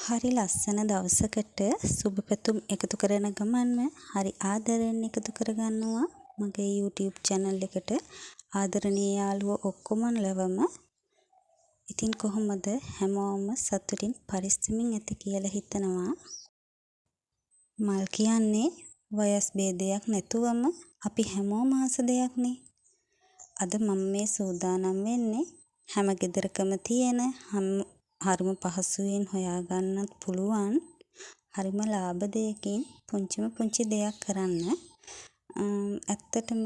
හරි ලස්සන දවසකට සුබපැතුම් එකතු කරන ගමන්ම හරි ආදරෙන් එකතු කරගන්නවා මගේ YouTube channel එකට ආදරණීය යාළුවෝ ඔක්කොම ලවම. ඉතින් කොහොමද හැමෝම සතුටින් පරිස්සමින් ඇති කියලා හිතනවා. මල් කියන්නේ වයස් භේදයක් නැතුවම අපි හැමෝම ආස දෙයක්නේ. අද මම මේ සූදානම් වෙන්නේ හැම ගෙදරකම තියෙන හරිම පහසුවෙන් හොයාගන්නත් පුළුවන් හරිම ලාභ දෙයකින් පුංචි දෙයක් කරන්න. ඇත්තටම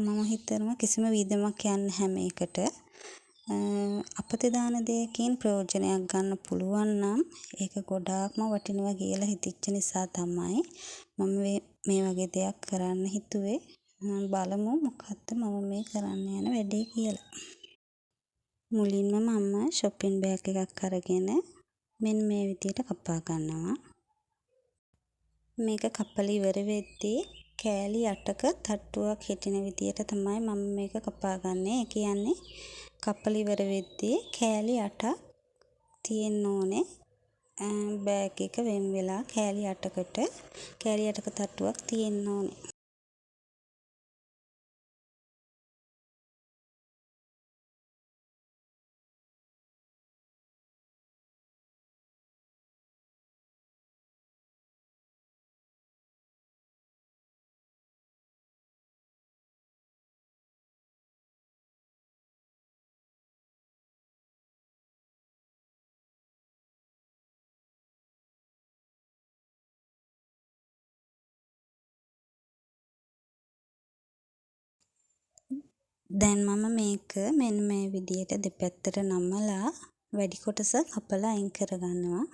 මම හිතනවා කිසිම වියදමක් යන්නේ හැම එකට. අපතේ දාන දෙයකින් ප්‍රයෝජනයක් ගන්න පුළුවන් නම් ඒක ගොඩාක්ම වටිනවා කියලා හිතෙච්ච නිසා තමයි මම මේ වගේ දෙයක් කරන්න හිතුවේ. බලමු මොකක්ද මම මේ කරන්න යන වැඩේ කියලා. මුලින්ම මම shopping bag එකක් අරගෙන මෙන්න මේ විදිහට කපා ගන්නවා. මේක කපලා ඉවර වෙද්දී කෑලි 8ක තට්ටුවක් හිටින විදිහට තමයි මම මේක කපා ගන්නෙ. ඒ කියන්නේ කපලා ඉවර වෙද්දී කෑලි 8ක් තියෙන්න ඕනේ. බෑග් එක වෙන් වෙලා කෑලි 8ක තට්ටුවක් තියෙන්න ඕනේ. දැන් මම මේක මෙන්න මේ විදිහට දෙපැත්තට නමලා වැඩි කොටස කපලා අයින් කරගන්නවා.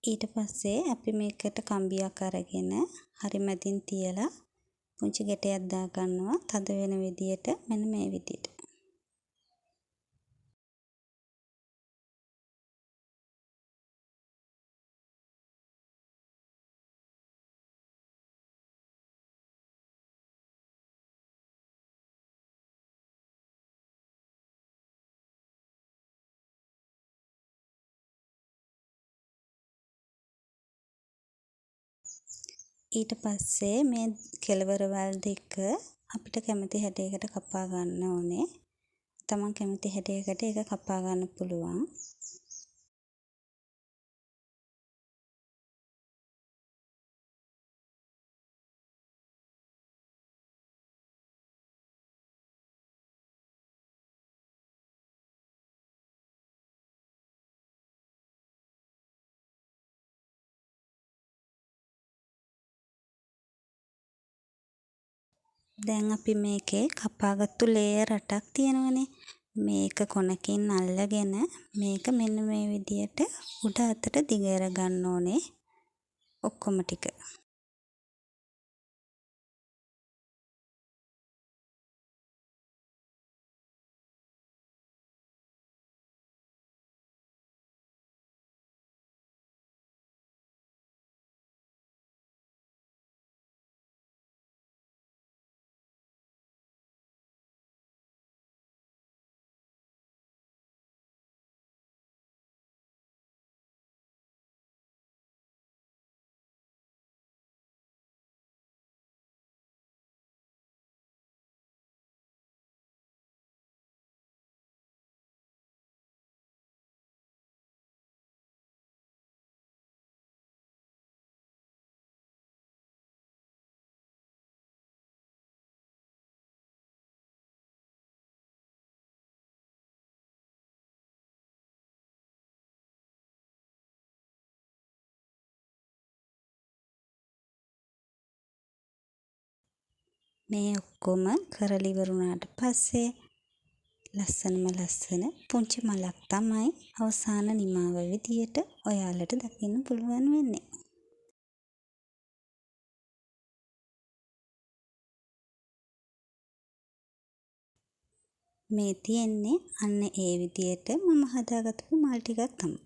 ඊට පස්සේ අපි මේකට කම්බියක් අරගෙන හරි මැදින් තියලා පුංචි ගැටයක් දා ගන්නවා තද වෙන විදියට මෙන්න මේ විදියට. ඊට පස්සේ මේ කෙළවර වල් දෙක අපිට කැමති හැඩයකට කපා ගන්න ඕනේ. තමන් කැමති හැඩයකට ඒක කපා ගන්න පුළුවන්. දැන් අපි මේකේ කපාගත්තු ලේයර් 8ක් තියෙනවනේ. මේක කොනකින් අල්ලගෙන මේක මෙන්න මේ විදියට උඩ අතට දිගහැර ගන්න ඕනේ. ඔක්කොම ටික. මේ ඔක්කොම කරලා ඉවරුණාට පස්සේ ලස්සන පුංචි මලක් තමයි අවසාන නිමාව විදියට ඔයාලට දකින්න පුළුවන් වෙන්නේ. මේ තියෙන්නේ අන්න ඒ විදියට මම හදාගත්තු මල් ටිකක් තමයි.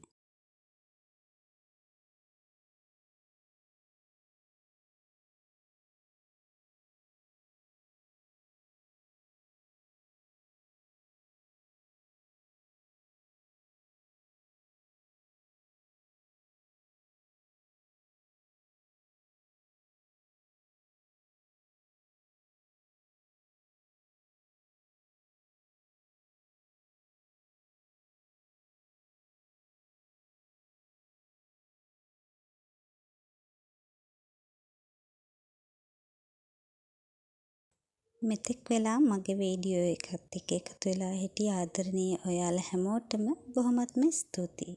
මෙතෙක් වෙලා මගේ වීඩියෝ එකත් එක්ක එකතු වෙලා හිටිය ආදරණීය ඔයාලා හැමෝටම බොහොමත්ම ස්තුතියි.